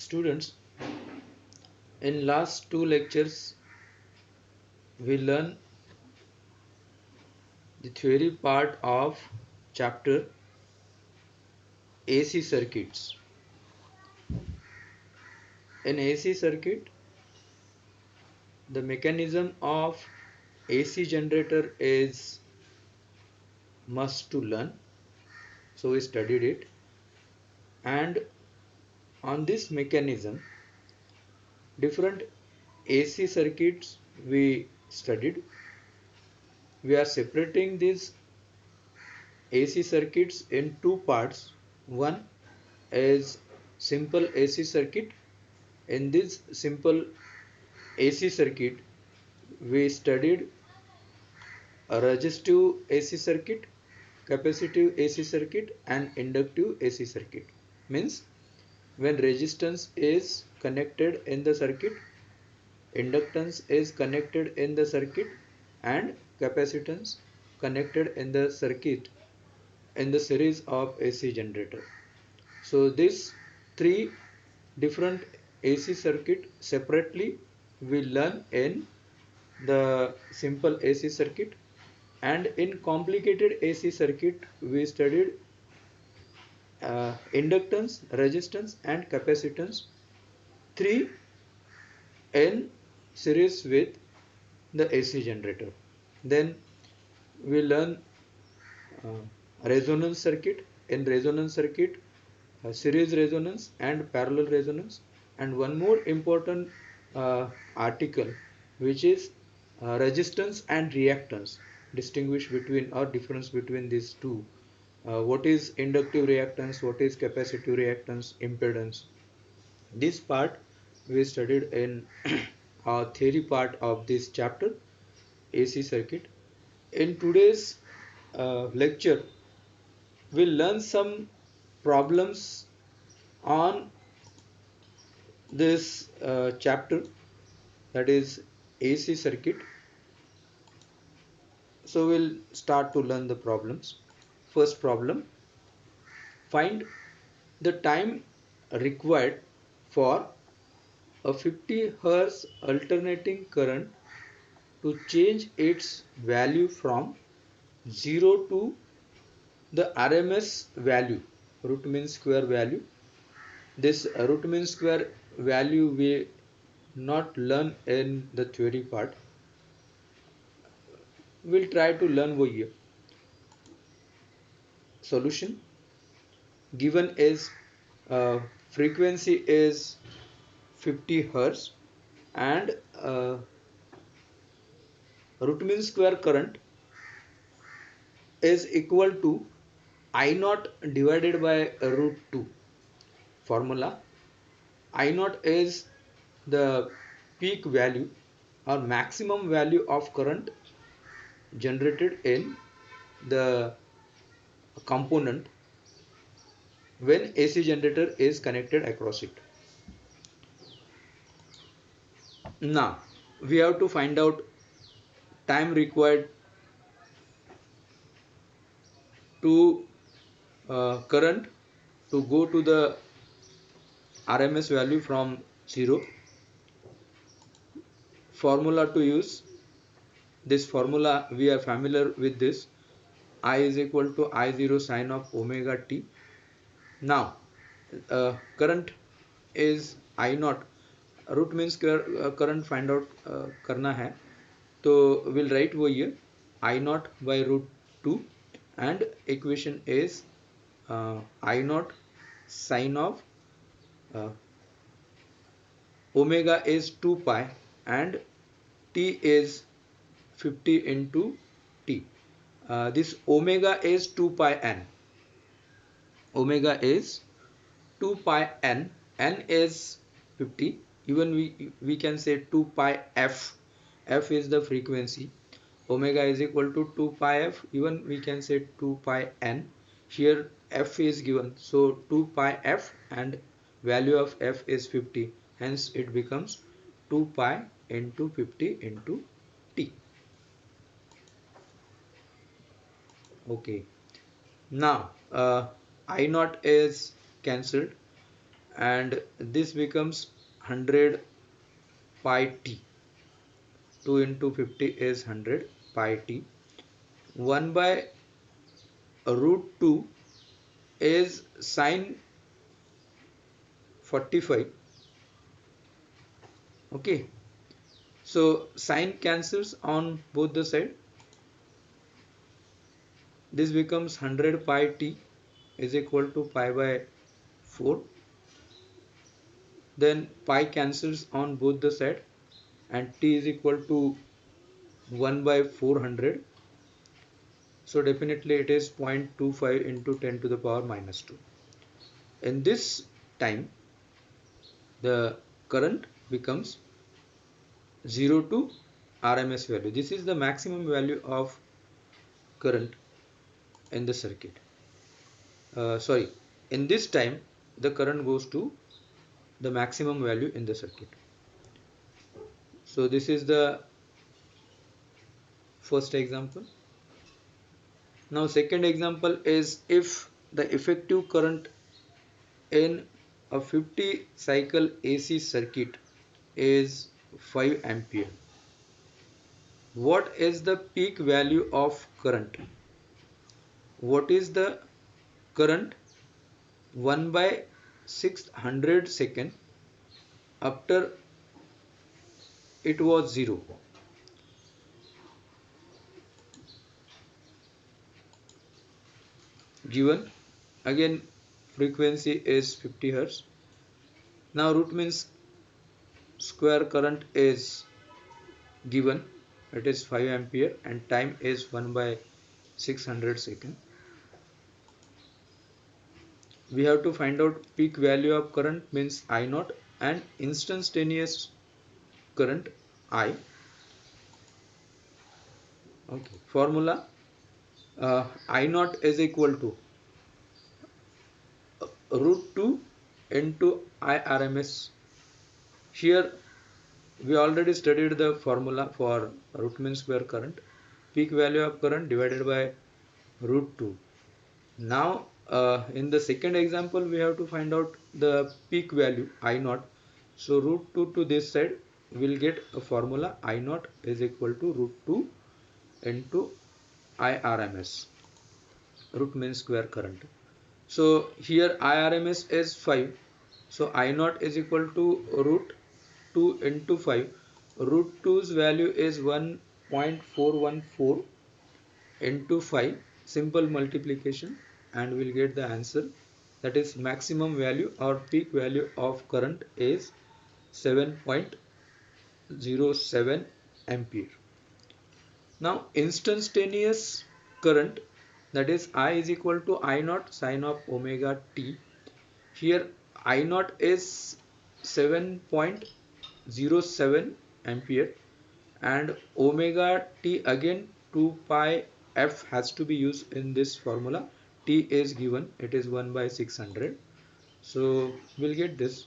Students, in last two lectures we learn the theory part of chapter AC circuits. In AC circuit, the mechanism of AC generator is must to learn. So we studied it, and on this mechanism different AC circuits we studied. We are separating these AC circuits in two parts. One is simple AC circuit. In this simple AC circuit, we studied a resistive AC circuit, capacitive AC circuit, and inductive AC circuit. Means when resistance is connected in the circuit, inductance is connected in the circuit, and capacitance connected in the circuit in the series of AC generator. So these three different AC circuit separately we learn in the simple AC circuit, and in complicated AC circuit we studied inductance, resistance, and capacitance, three in series with the AC generator. Then we learn resonance circuit. In resonance circuit, series resonance and parallel resonance, and one more important article, which is resistance and reactance. Distinguish between or difference between these two. What is inductive reactance, what is capacitive reactance, impedance. This part we studied in our theory part of this chapter, AC circuit. In today's lecture, we'll learn some problems on this chapter, that is AC circuit. So we'll start to learn the problems. First problem: find the time required for a 50 Hz alternating current to change its value from 0 to the RMS value, root mean square value. This root mean square value we not learn in the theory part. We'll try to learn over here. Solution: given is frequency is 50 Hz, and root mean square current is equal to I naught divided by root 2. Formula: I naught is the peak value or maximum value of current generated in the component when AC generator is connected across it. Now we have to find out time required to current to go to the RMS value from 0. Formula to use: this formula we are familiar with this. I is equal to I0 sine of omega t. Now current is I naught, root means current find out करना है, तो we'll write over here I naught by root 2, and equation is I naught sine of omega is 2 pi and t is 50 into t. This omega is 2 pi n. Omega is 2 pi n. N is 50. Even we can say 2 pi f. F is the frequency. Omega is equal to 2 pi f. Even we can say 2 pi n. Here f is given, so 2 pi f, and value of f is 50. Hence it becomes 2 pi into 50 into t. Okay. Now I naught is cancelled, and this becomes 100 pi t. 2 into 50 is 100 pi t. 1 by root 2 is sine 45. Okay, so sine cancels on both the side. This becomes 100 pi t is equal to pi by 4. Then pi cancels on both the side and t is equal to 1 by 400. So definitely it is 0.25 into 10 to the power minus 2. In this time, the current becomes 0 to RMS value. This is the maximum value of current in the circuit. Sorry, in this time, the current goes to the maximum value in the circuit. So this is the first example. Now second example is if the effective current in a 50 cycle AC circuit is 5 ampere. What is the peak value of current? What is the current 1 by 600 second after it was 0? Given again frequency is 50 Hz. Now root means square current is given, it is 5 ampere and time is 1 by 600 second. We have to find out peak value of current means I naught and instantaneous current I. Okay, formula I naught is equal to root 2 into IRMS. Here we already studied the formula for root mean square current, peak value of current divided by root 2. Now in the second example we have to find out the peak value I naught. So root 2 to this side will get a formula I naught is equal to root 2 into IRMS, root mean square current. So here IRMS is 5. So I naught is equal to root 2 into 5. Root 2's value is 1.414 into 5. Simple multiplication and we'll get the answer. That is maximum value or peak value of current is 7.07 ampere. Now instantaneous current, that is I is equal to I naught sine of omega t. Here I naught is 7.07 ampere and omega t again 2 pi f has to be used in this formula. T is given, it is 1 by 600. So we'll get this.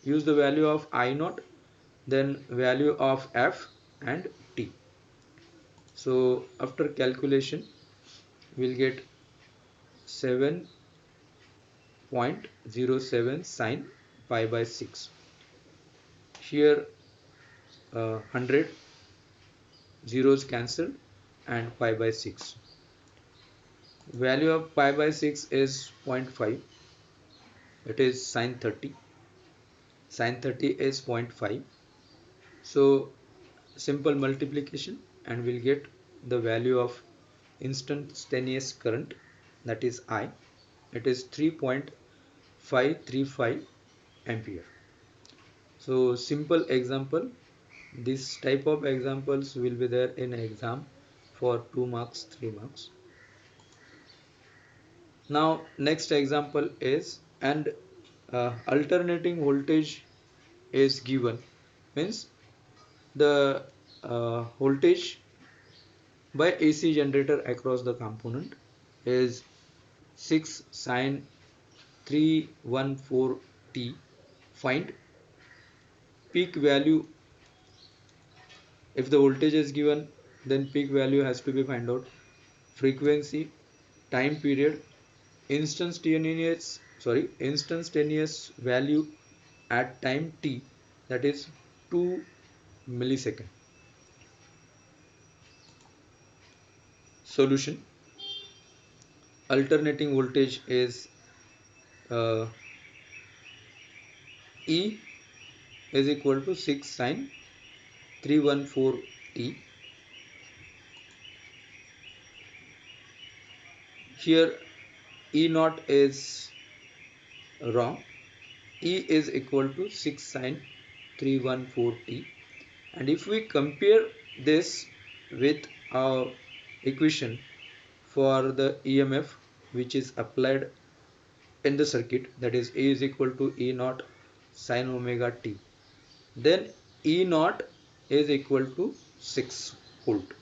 Use the value of I naught, then value of f and t. So after calculation we'll get 7.07 sine pi by 6. Here 100 zeros cancelled and pi by 6. Value of pi by 6 is 0.5. It is sine 30. Sine 30 is 0.5. So simple multiplication and we'll get the value of instantaneous current, that is I. It is 3.535 ampere. So simple example. This type of examples will be there in exam for 2 marks, 3 marks. Now next example is and alternating voltage is given, means the voltage by AC generator across the component is 6 sine 314 t. Find peak value. If the voltage is given, then peak value has to be found out. Frequency, time period, instantaneous instantaneous value at time t, that is 2 millisecond. Solution: alternating voltage is uh, E is equal to 6 sine 314 t. Here E naught is wrong. E is equal to 6 sine 314 t, and if we compare this with our equation for the EMF which is applied in the circuit, that is A is equal to E naught sine omega t, then E naught is equal to 6 volt.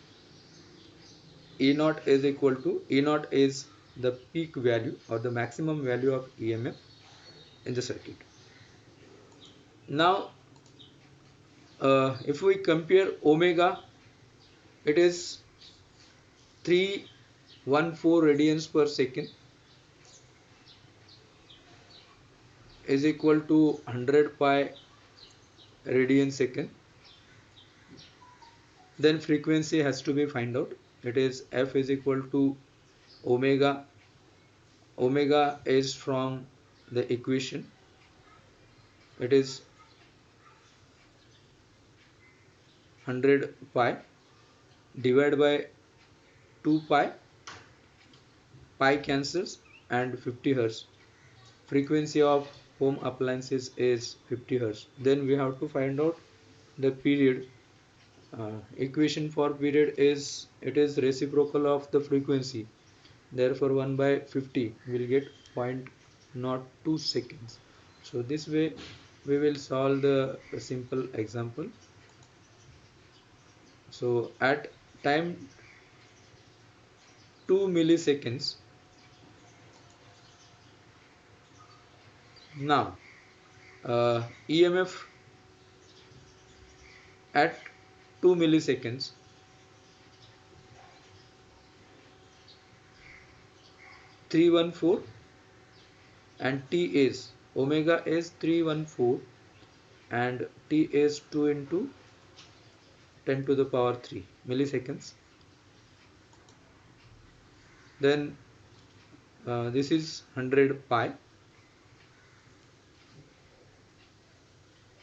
E naught is the peak value or the maximum value of EMF in the circuit. Now if we compare omega, it is 314 radians per second is equal to 100 pi radian second. Then frequency has to be find out. It is F is equal to omega. Omega is from the equation. It is 100 pi divided by 2 pi. Pi cancels and 50 hertz. Frequency of home appliances is 50 hertz. Then we have to find out the period. Equation for period is, it is reciprocal of the frequency, therefore 1 by 50 will get 0.02 seconds. So this way we will solve the simple example. So at time 2 milliseconds, now EMF at 2 milliseconds, 314, and T is omega is 314 and T is 2 into 10 to the power 3 milliseconds. Then this is 100 pi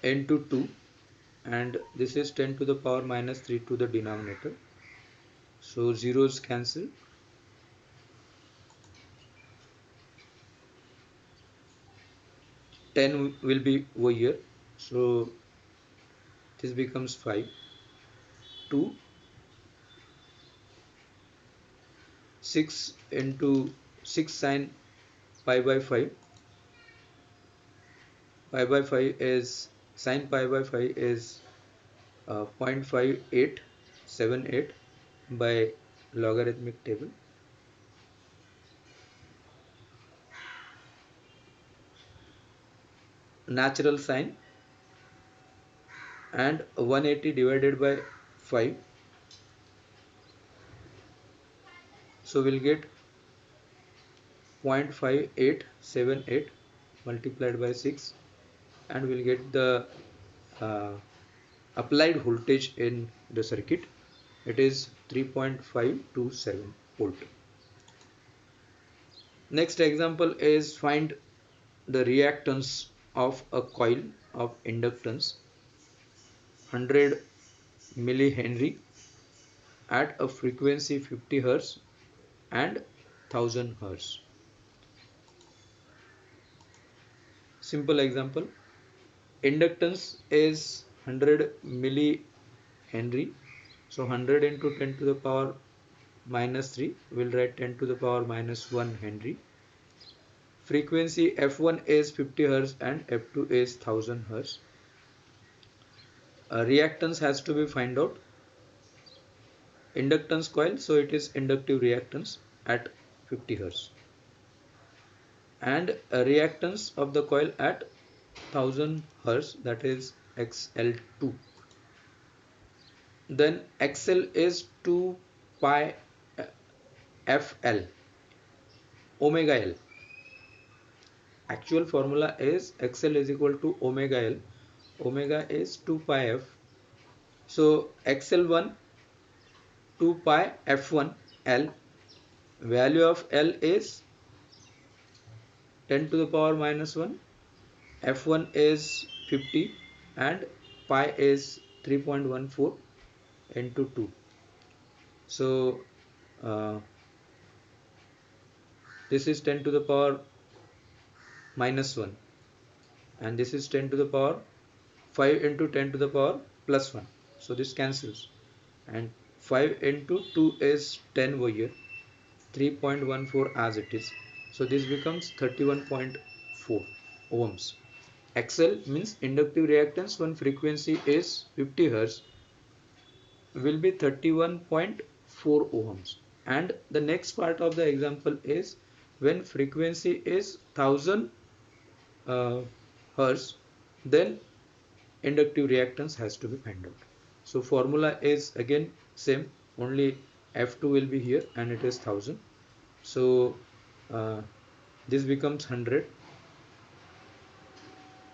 into 2, and this is 10 to the power minus 3 to the denominator, so zeros cancel. 10 will be over here, so this becomes 5. 2 6 into 6 sine pi by 5. Pi by 5 is, sine pi by 5 is 0.5878 by logarithmic table. Natural sine and 180 divided by 5, so we'll get 0.5878 multiplied by 6, and we'll get the uh, applied voltage in the circuit. It is 3.527 volt. Next example is find the reactance of a coil of inductance 100 millihenry at a frequency 50 hertz and 1000 hertz. Simple example. Inductance is 100 millihenry. So 100 into 10 to the power minus 3, we'll write 10 to the power minus 1 Henry. Frequency F1 is 50 Hz and F2 is 1000 Hz. Reactance has to be find out. Inductance coil, so it is inductive reactance at 50 Hz. And a reactance of the coil at 1000 Hz, that is XL2. Then XL is 2 pi FL omega L, actual formula is xl is equal to omega l. Omega is 2 pi f. So xl1 2 pi f1 l. Value of l is 10 to the power minus 1. F1 is 50 and pi is 3.14 into 2. So this is 10 to the power minus 1 and this is 10 to the power 5 into 10 to the power plus 1. So this cancels and 5 into 2 is 10 over here, 3.14 as it is. So this becomes 31.4 ohms. XL means inductive reactance when frequency is 50 Hz will be 31.4 ohms. And the next part of the example is when frequency is 1000 Hz, then inductive reactance has to be found out. So formula is again same, only F2 will be here and it is 1000. So uh, this becomes 100,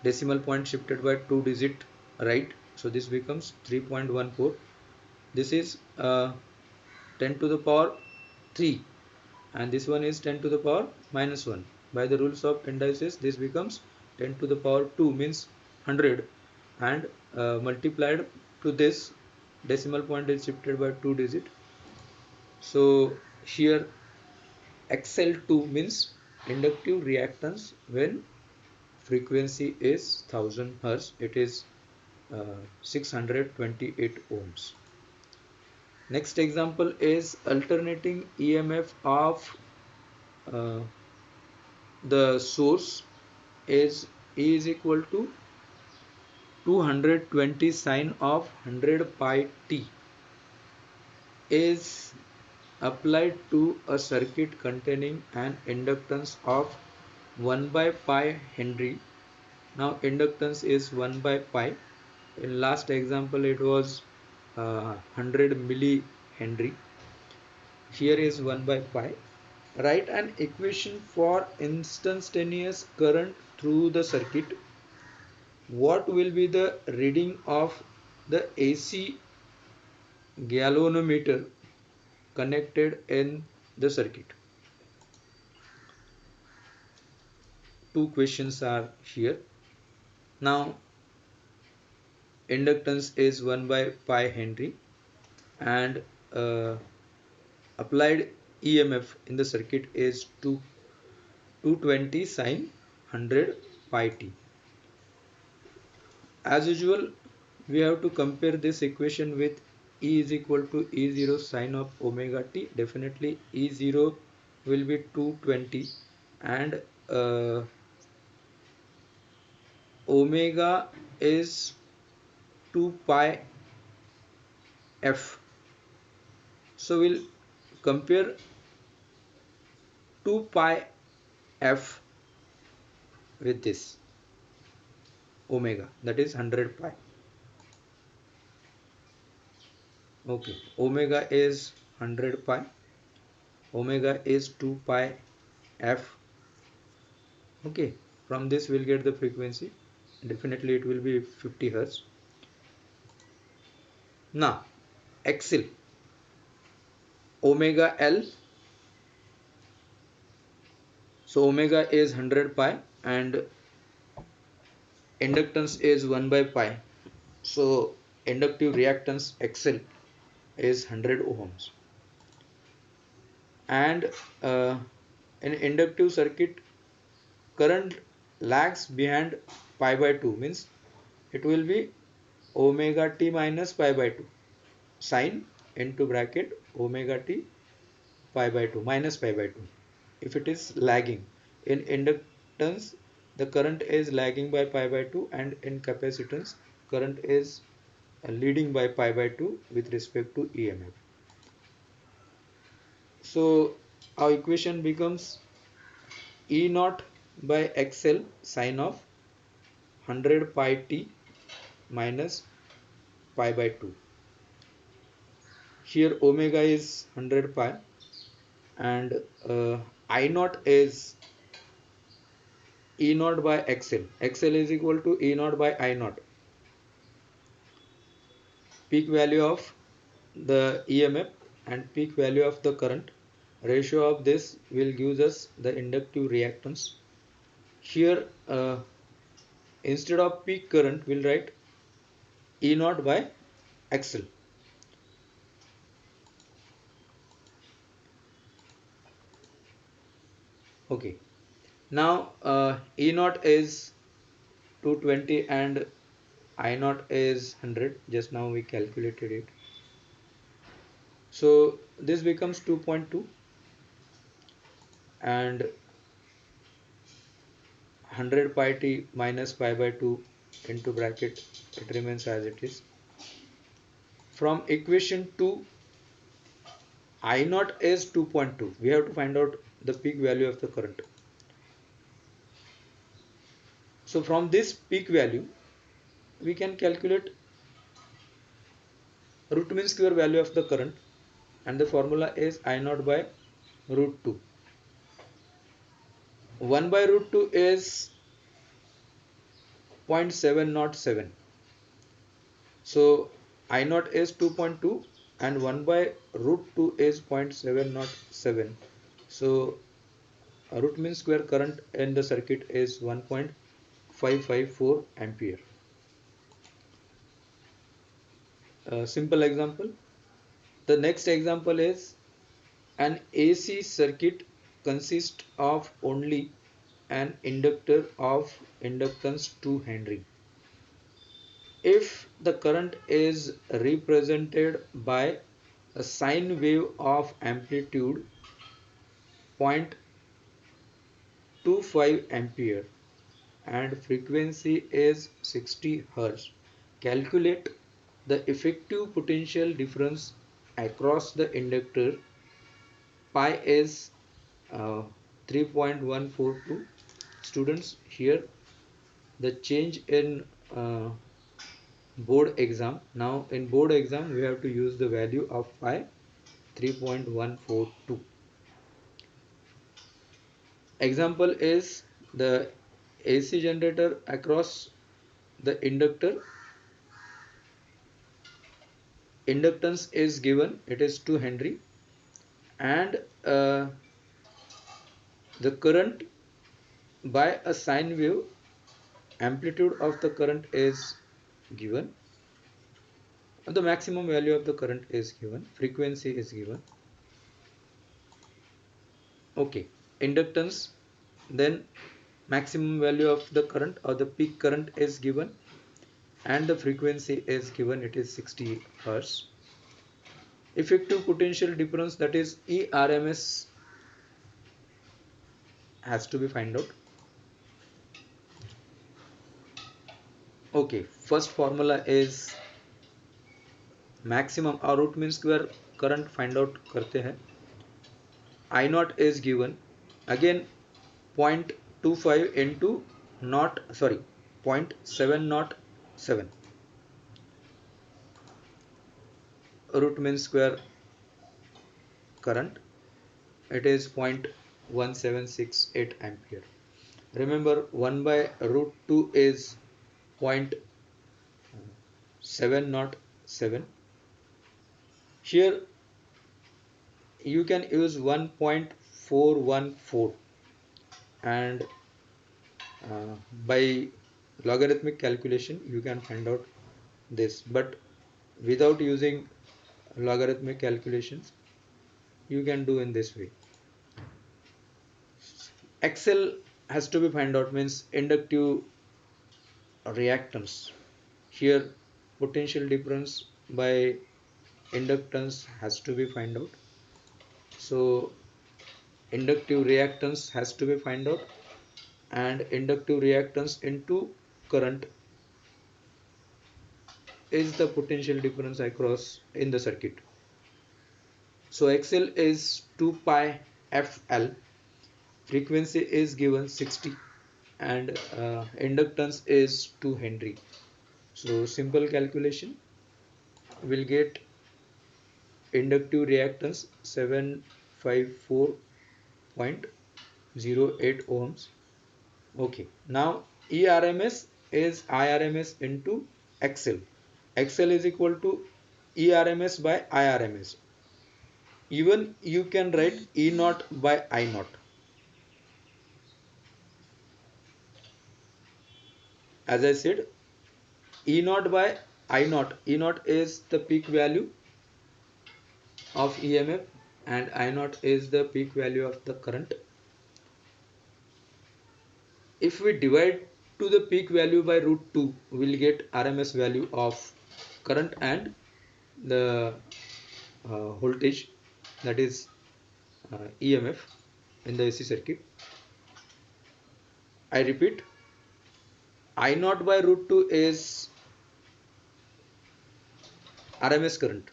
decimal point shifted by 2 digit right. So this becomes 3.14. This is 10 to the power 3 and this one is 10 to the power minus 1. By the rules of indices this becomes 10 to the power 2 means 100 and multiplied to this decimal point is shifted by 2 digit. So here XL2 means inductive reactance when frequency is 1000 Hz, it is 628 ohms. Next example is alternating EMF of uh, the source is E is equal to 220 sine of 100 pi t is applied to a circuit containing an inductance of 1 by pi Henry. Now inductance is 1 by pi. In last example it was 100 millihenry. Here is 1 by pi. Write an equation for instantaneous current through the circuit. What will be the reading of the AC galvanometer connected in the circuit? Two questions are here. Now inductance is 1 by pi Henry and applied EMF in the circuit is 220 sine 100 pi t. As usual, we have to compare this equation with E is equal to E0 sine of omega t. Definitely E0 will be 220 and omega is 2 pi f. So we'll compare 2 pi f with this omega, that is 100 pi. Okay, omega is 100 pi, omega is 2 pi f. Okay, from this we'll get the frequency. Definitely it will be 50 Hertz. Now XL, omega L. So omega is 100 pi and inductance is 1 by pi. So inductive reactance XL is 100 ohms. And in inductive circuit, current lags behind pi by 2 means it will be omega t minus pi by 2 sine into bracket omega t pi by 2 minus pi by 2 if it is lagging. In inductance the current is lagging by pi by 2 and in capacitance current is leading by pi by 2 with respect to EMF. So our equation becomes E naught by XL sine of 100 pi t minus pi by 2. Here omega is 100 pi and I naught is E naught by XL. XL is equal to E naught by I naught. Peak value of the EMF and peak value of the current. Ratio of this will give us the inductive reactance. Here instead of peak current we'll write E naught by XL. Okay. Now E naught is 220 and I naught is 100. Just now we calculated it. So this becomes 2.2 and 100 pi t minus pi by 2 into bracket, it remains as it is. From equation 2, I naught is 2.2. We have to find out the peak value of the current. So from this peak value, we can calculate root mean square value of the current, and the formula is I naught by root 2. 1 by root 2 is 0.707. So I naught is 2.2 and 1 by root 2 is 0.707. So root mean square current in the circuit is 1.554 ampere. Simple example. The next example is an AC circuit consists of only an inductor of inductance 2 Henry. If the current is represented by a sine wave of amplitude 0.25 ampere and frequency is 60 Hz, calculate the effective potential difference across the inductor. Pi is 3.142. Students, here the change in board exam. Now in board exam we have to use the value of pi 3.142. Example is the AC generator across the inductor. Inductance is given, it is 2 Henry, and the current by a sine wave, amplitude of the current is given, the maximum value of the current is given, frequency is given. Okay, inductance, then maximum value of the current or the peak current is given and the frequency is given, it is 60 Hz. Effective potential difference, that is ERMS, has to be find out. Okay, first formula is maximum or root mean square current find out करते हैं. I naught is given, again 0.25 into not, sorry, 0.707 root mean square current, it is 0.1768 ampere. Remember 1 by root 2 is 0.707. Here you can use 1.414 and by logarithmic calculation you can find out this, but without using logarithmic calculations you can do in this way. XL has to be find out, means inductive reactance. Here potential difference by inductance has to be find out. So inductive reactance has to be find out, and inductive reactance into current is the potential difference across in the circuit. So XL is 2 pi FL, frequency is given 60 and inductance is 2 Henry. So simple calculation will get inductive reactance 754.08 ohms, Okay, now ERMS is IRMS into XL. XL is equal to ERMS by IRMS. Even you can write E naught by I naught. As I said, E naught by I naught. E naught is the peak value of EMF and I naught is the peak value of the current. If we divide to the peak value by root 2, we will get RMS value of current and the voltage, that is EMF in the AC circuit. I repeat, I naught by root 2 is RMS current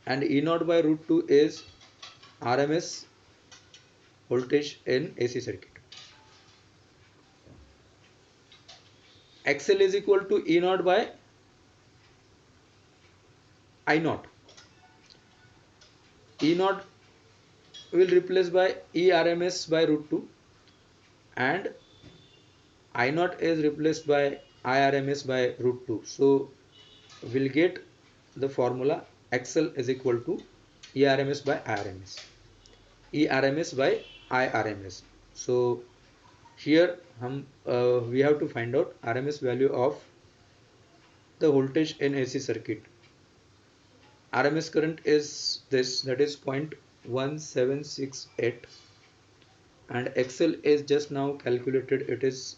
and E naught by root 2 is RMS voltage in AC circuit. XL is equal to E naught by I naught. E naught will replace by ERMS by root 2 and I naught is replaced by IRMS by root 2. So we'll get the formula XL is equal to ERMS by IRMS. ERMS by IRMS. So here we have to find out RMS value of the voltage in AC circuit. RMS current is this, that is 0.1768 and XL is just now calculated, it is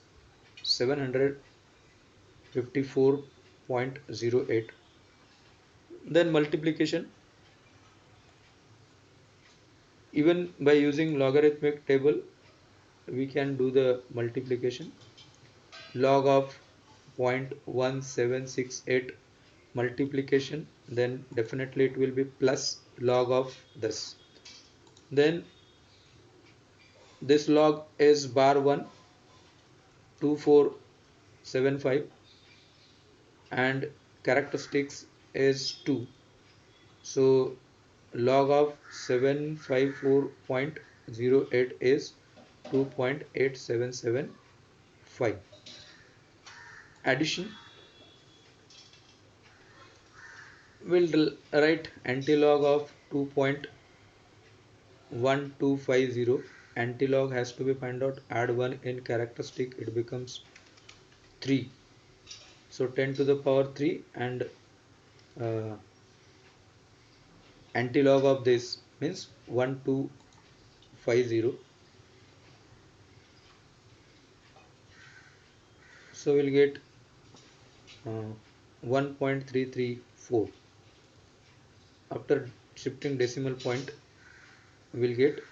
754.08. Then multiplication, even by using logarithmic table we can do the multiplication. Log of 0.1768 multiplication, then definitely it will be plus log of this. Then this log is bar 1 2475 and characteristics is 2. So log of 754.08 is 2.8775. Addition, we'll write antilog of 2.1250. Antilog has to be found out, add 1 in characteristic, it becomes 3. So 10 to the power 3 and uh, antilog of this means 1250. So we'll get 1.334. After shifting decimal point, we'll get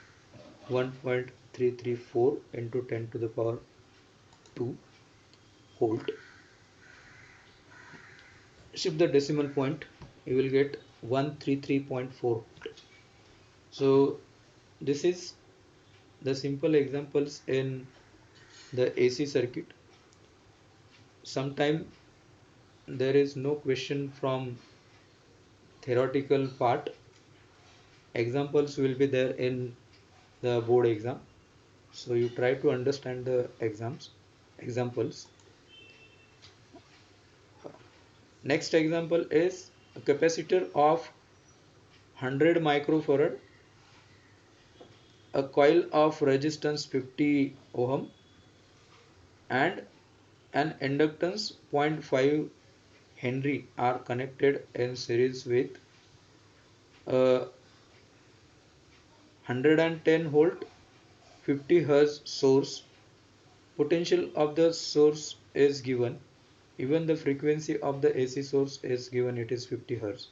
1.334 into 10 to the power 2 volt. Shift the decimal point, you will get 133.4. So this is the simple examples in the AC circuit. Sometimes there is no question from theoretical part. Examples will be there in the board exam. So you try to understand the examples. Next example is a capacitor of 100 microfarad, a coil of resistance 50 ohm and an inductance 0.5 Henry are connected in series with a 110 volt 50 Hz source. Potential of the source is given. Even the frequency of the AC source is given, it is 50 Hz.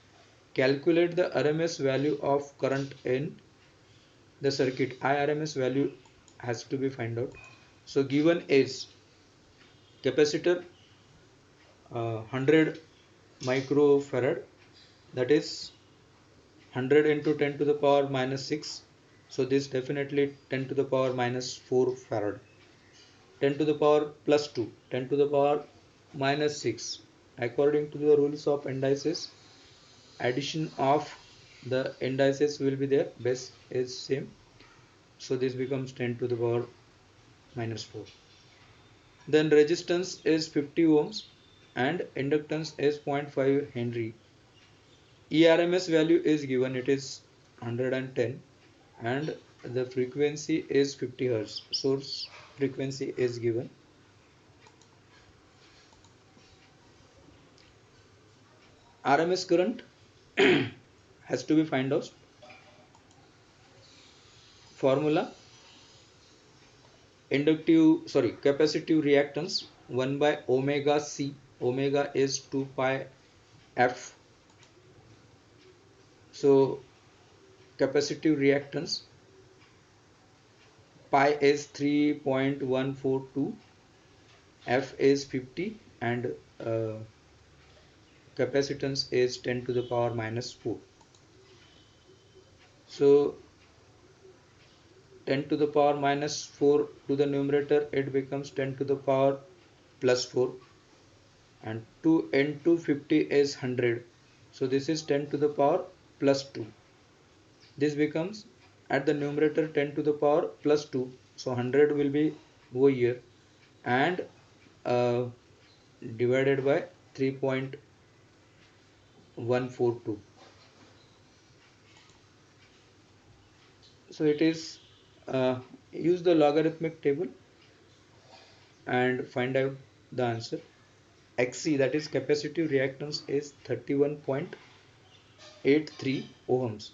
Calculate the RMS value of current in the circuit. IRMS value has to be found out. So given is capacitor 100 microfarad, that is 100 into 10 to the power minus 6. So this definitely 10 to the power minus 4 farad. 10 to the power plus 2, 10 to the power minus 6. According to the rules of indices, addition of the indices will be there, base is same. So this becomes 10 to the power minus 4. Then resistance is 50 ohms and inductance is 0.5 Henry. ERMS value is given, it is 110, and the frequency is 50 Hz. Source frequency is given. RMS current has to be find out. Formula: capacitive reactance 1 by omega C. Omega is 2 pi F. So capacitive reactance pi is 3.142, F is 50, and capacitance is 10 to the power minus 4. So 10 to the power minus 4 to the numerator, it becomes 10 to the power plus 4, and 2 into 50 is 100. So this is 10 to the power plus 2. This becomes at the numerator 10 to the power plus 2. So 100 will be over here, and uh, divided by 3.142. So it is use the logarithmic table and find out the answer. XC, that is capacitive reactance, is 31.83 ohms.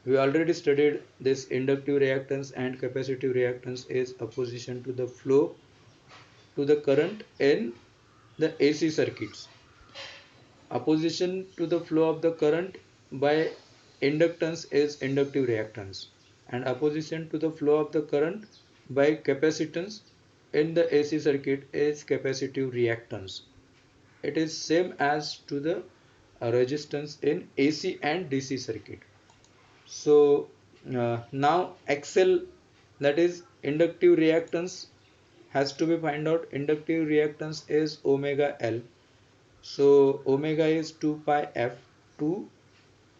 We already studied this inductive reactance and capacitive reactance is opposition to the flow to the current in the AC circuits. Opposition to the flow of the current by inductance is inductive reactance, and opposition to the flow of the current by capacitance in the AC circuit is capacitive reactance. It is same as to the resistance in AC and DC circuit. So now XL, that is inductive reactance, has to be find out. Inductive reactance is omega L. So omega is 2 pi F, to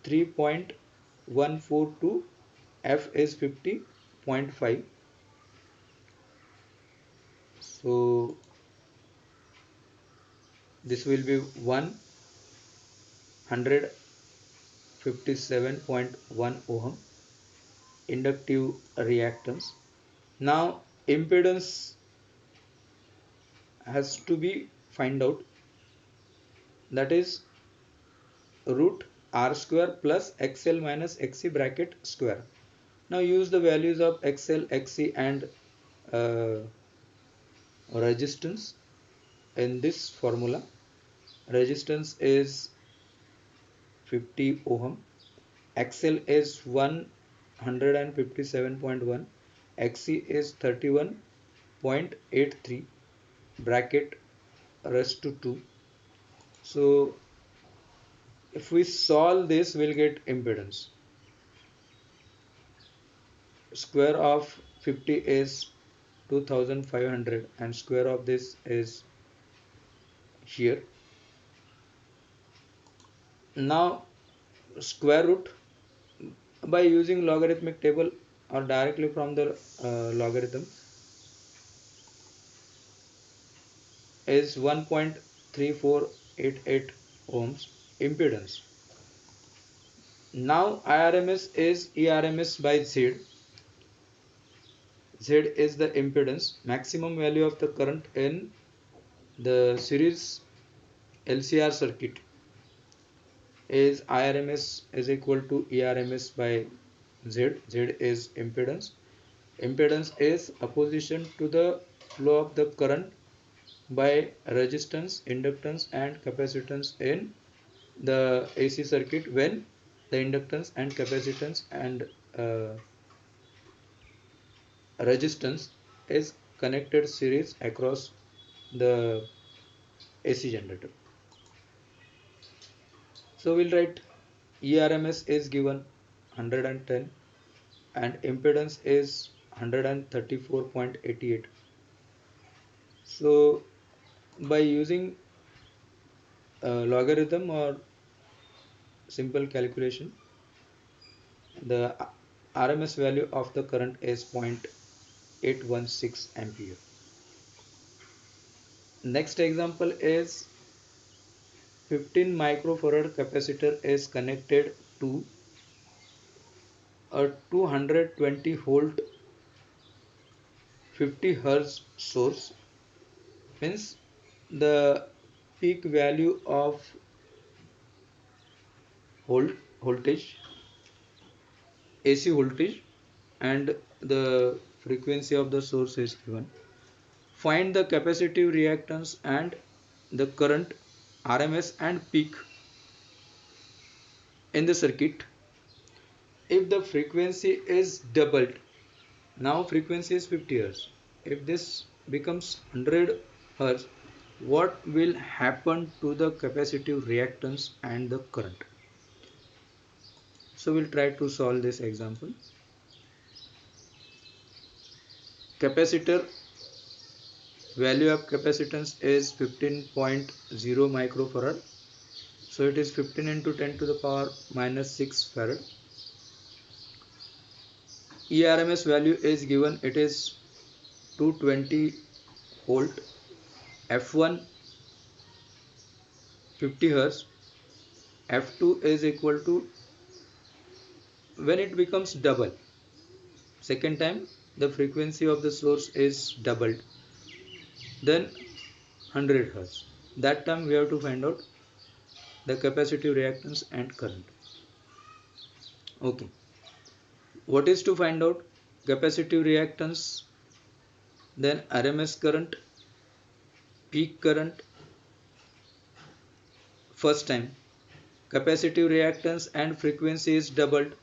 3.142, F is 50.5. So this will be 157.1 ohm inductive reactance. Now impedance has to be find out, that is root r square plus xl minus xc bracket square. Now use the values of xl, xc, and uh, resistance in this formula. Resistance is 50 ohm, xl is 157.1, xc is 31.83, bracket raised to 2. So if we solve this, we'll get impedance. Square of 50 is 2500, and square of this is here. Now square root by using logarithmic table or directly from the logarithm is 1.3488 ohms impedance. Now IRMS is ERMS by Z. Z is the impedance. Maximum value of the current in the series LCR circuit is IRMS is equal to ERMS by Z. Z is impedance. Impedance is opposition to the flow of the current by resistance, inductance, and capacitance in the AC circuit when the inductance and capacitance and resistance is connected series across the AC generator. So we'll write ERMS is given 110 and impedance is 134.88. So by using logarithm or simple calculation, the RMS value of the current is 0.816 ampere. Next example is 15 microfarad capacitor is connected to a 220 volt 50 hertz source. Means the peak value of voltage, AC voltage, and the frequency of the source is given. Find the capacitive reactance and the current RMS and peak in the circuit. If the frequency is doubled, now frequency is 50 Hz. If this becomes 100 Hz, what will happen to the capacitive reactance and the current? So we'll try to solve this example. Capacitor value of capacitance is 15.0 microfarad. So it is 15 into 10 to the power minus 6 farad. ERMS value is given, it is 220 volt, F1 50 Hz, F2 is equal to, when it becomes double, second time the frequency of the source is doubled, then 100 Hz. That time we have to find out the capacitive reactance and current. Okay, what is to find out? Capacitive reactance, then RMS current, peak current. First time capacitive reactance and frequency is doubled,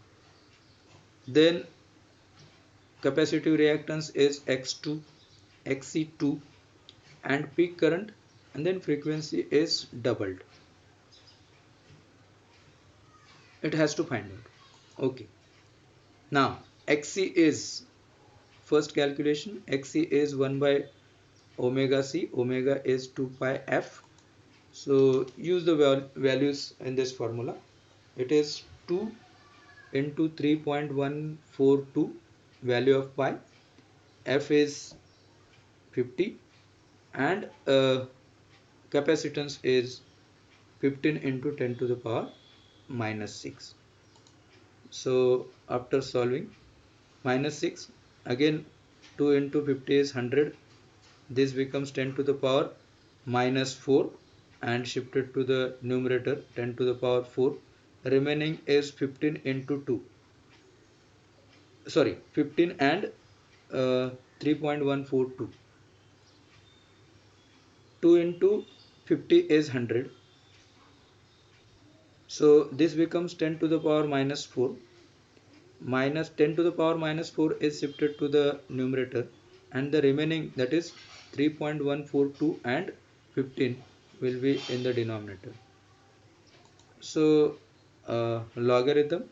then capacitive reactance is X2, Xc2, and peak current, and then frequency is doubled. It has to find out. Okay, now Xc is, first calculation, Xc is 1 by omega c, omega is 2 pi f. So use the values in this formula. It is 2 into 3.142 value of pi, f is 50, and capacitance is 15 into 10 to the power minus 6. So after solving, minus 6, again 2 into 50 is 100, this becomes 10 to the power minus 4 and shifted to the numerator, 10 to the power 4. Remaining is 15 into 2, sorry, 15 and 3.142. 2 into 50 is 100. So this becomes 10 to the power minus 4. Minus 10 to the power minus 4 is shifted to the numerator, and the remaining, that is 3.142 and 15, will be in the denominator. So logarithm,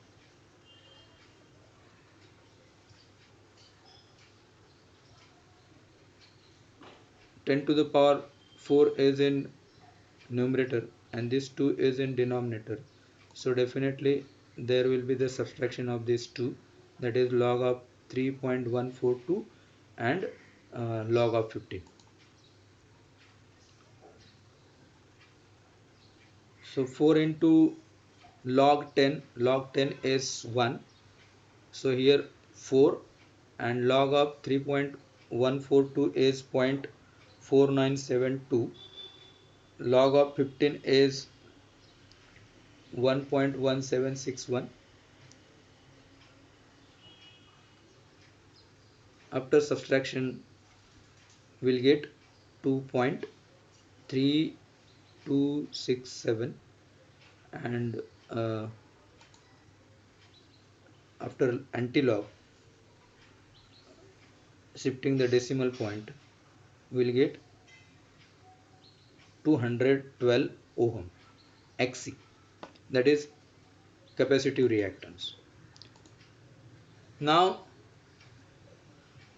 10 to the power 4 is in numerator and this 2 is in denominator. So definitely there will be the subtraction of these two, that is log of 3.142 and log of 15. So 4 into log 10 is 1. So here 4, and log of 3.142 is 0.4972. Log of 15 is 1.1761. After subtraction we'll get 2.3267, and after anti-log, shifting the decimal point, we'll get 212 ohm Xc, that is capacitive reactance. Now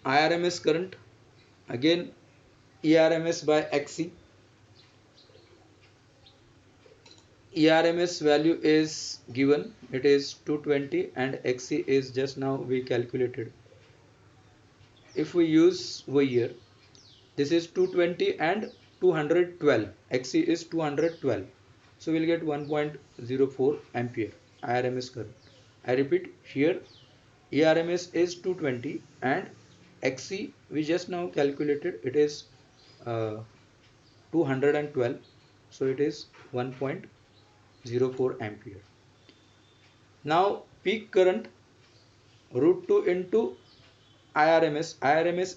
IRMS current, again ERMS by Xc. ERMS value is given, it is 220, and Xc is just now we calculated. If we use over here, this is 220 and 212, XC is 212, so we'll get 1.04 ampere IRMS current. I repeat, here ERMS is 220 and XC we just now calculated, it is 212, so it is 1.04 ampere. Now peak current root 2 into IRMS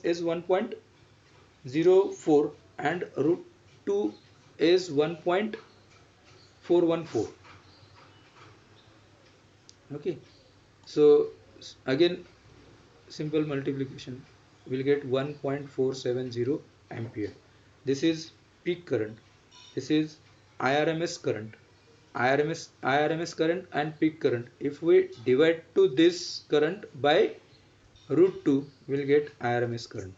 is 1.04 and root 2 is 1.414. Okay, so again simple multiplication, we'll get 1.470 ampere. This is peak current, this is IRMS current. IRMS current and peak current, if we divide to this current by root 2, we'll get IRMS current.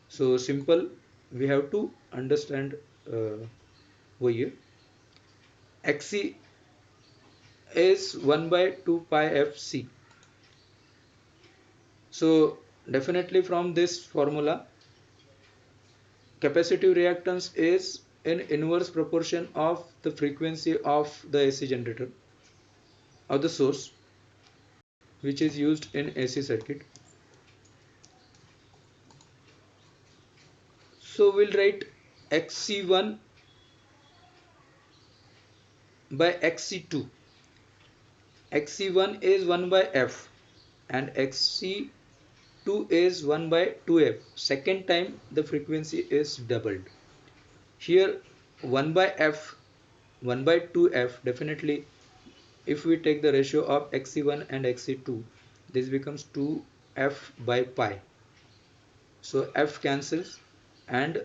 So simple, we have to understand over here. XC is 1 by 2 pi FC. So definitely from this formula, capacitive reactance is in inverse proportion of the frequency of the AC generator of the source which is used in AC circuit. So we'll write XC1 by XC2. XC1 is 1 by F and XC2 is 1 by 2F. Second time the frequency is doubled. Here 1 by F, 1 by 2F, definitely if we take the ratio of XC1 and XC2, this becomes 2F by pi. So F cancels and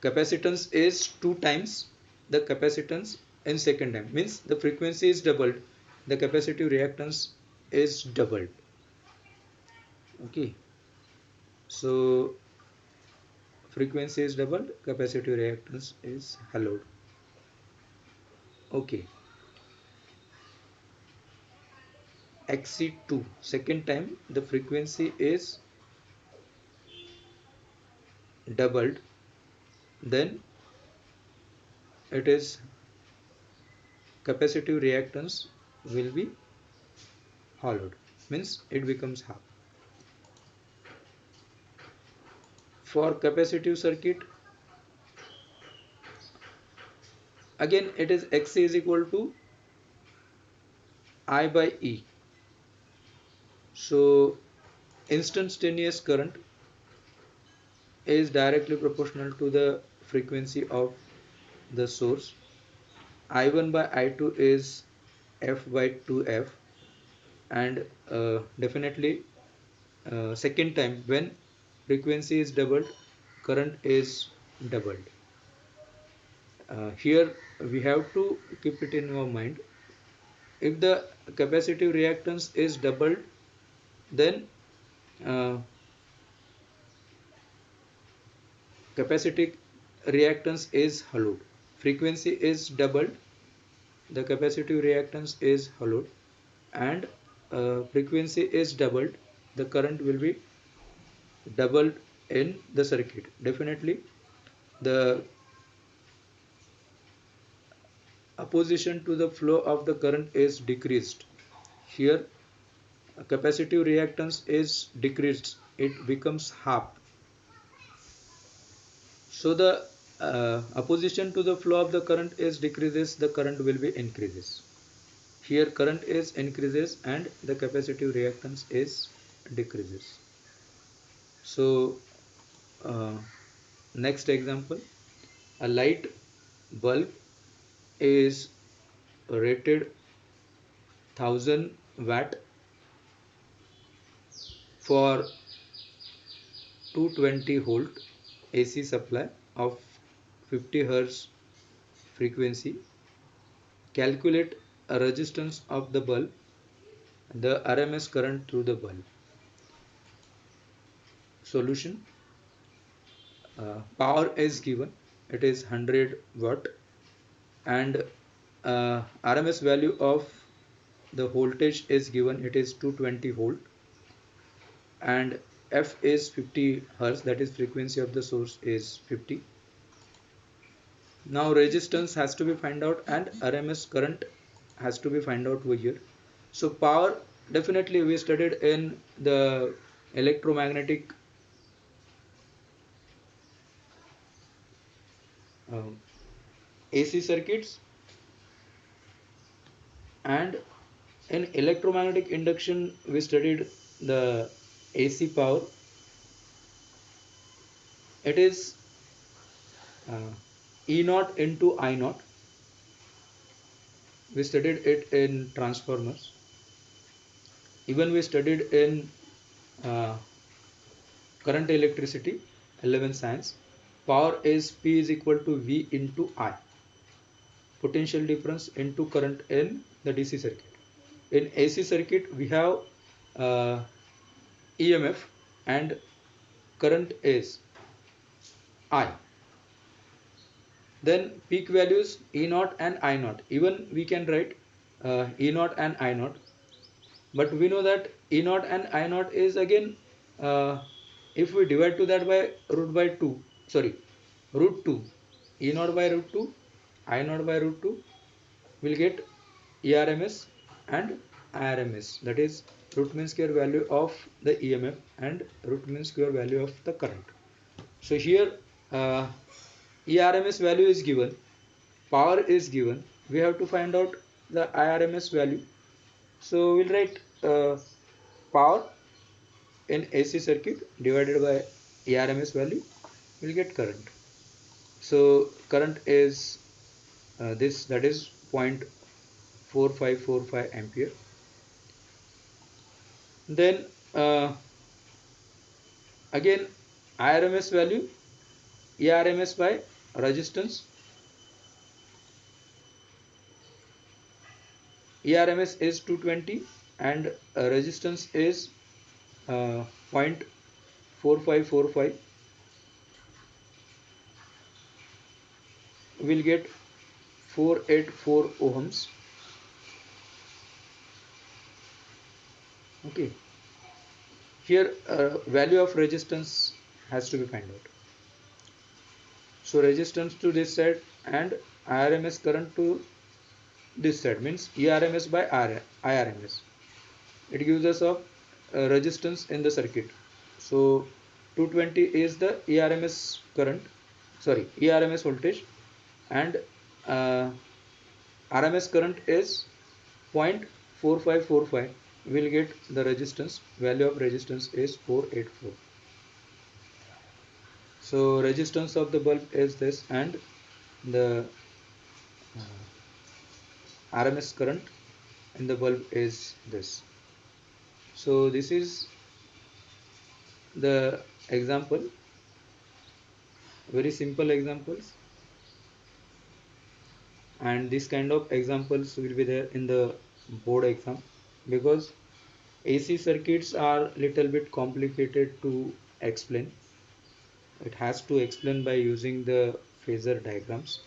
capacitance is 2 times the capacitance in second time, means the frequency is doubled, the capacitive reactance is doubled. Okay, so frequency is doubled, capacitive reactance is hallowed. Okay, XC2 second time the frequency is doubled, then it is capacitive reactance will be hollowed, means it becomes half. For capacitive circuit, again it is XC is equal to I by E. So instantaneous current is directly proportional to the frequency of the source. I1 by I2 is F by 2F, and definitely second time when frequency is doubled, current is doubled. Here we have to keep it in our mind, if the capacitive reactance is doubled, then uh, capacitive reactance is hollowed. Frequency is doubled, the capacitive reactance is hollowed, and frequency is doubled, the current will be doubled in the circuit. Definitely the opposition to the flow of the current is decreased. Here capacitive reactance is decreased, it becomes half. So the opposition to the flow of the current is decreases, the current will be increases. Here current is increases and the capacitive reactance is decreases. So uh, next example, a light bulb is rated 1000 watt for 220 volt AC supply of 50 Hz frequency. Calculate a resistance of the bulb, the RMS current through the bulb. Solution, power is given, it is 100 watt, and RMS value of the voltage is given, it is 220 volt, and F is 50 Hz, that is frequency of the source is 50. Now resistance has to be find out and RMS current has to be find out over here. So power, definitely we studied in the electromagnetic um, AC circuits, and in electromagnetic induction we studied the AC power. It is E naught into I naught. We studied it in transformers. Even we studied in uh, current electricity 11 science. Power is P is equal to V into I, potential difference into current in the DC circuit. In AC circuit we have uh, EMF and current is I. Then peak values E naught and I naught. Even we can write E naught and I naught, but we know that E naught and I naught is again, if we divide to that by root by 2, sorry, root 2, E naught by root 2, I naught by root 2, we'll get ERMS and IRMS, that is root mean square value of the EMF and root mean square value of the current. So here ERMS value is given, power is given, we have to find out the IRMS value. So we'll write power in AC circuit divided by ERMS value, we'll get current. So current is this, that is 0.4545 ampere. Then again IRMS value, ERMS by resistance. ERMS is 220 and resistance is 0.4545. We'll get 484 ohms. Okay, here value of resistance has to be found out. So resistance to this side and IRMS current to this side means ERMS by IRMS. It gives us of resistance in the circuit. So 220 is the ERMS current, sorry, ERMS voltage, and uh, RMS current is 0.4545. We'll get the resistance, value of resistance is 484. So resistance of the bulb is this, and the RMS current in the bulb is this. So this is the example, very simple examples, and this kind of examples will be there in the board exam, because AC circuits are little bit complicated to explain. It has to explain by using the phasor diagrams.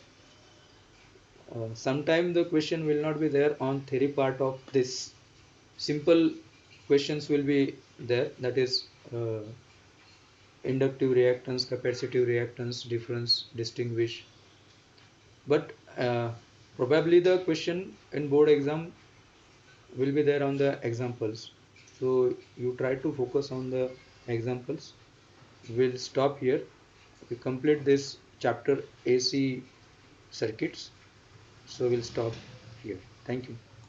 Sometime the question will not be there on theory part of this. Simple questions will be there, that is inductive reactance, capacitive reactance, difference, distinguish. But probably the question in board exam will be there on the examples. So you try to focus on the examples. We'll stop here. We complete this chapter AC circuits. So we'll stop here. Thank you.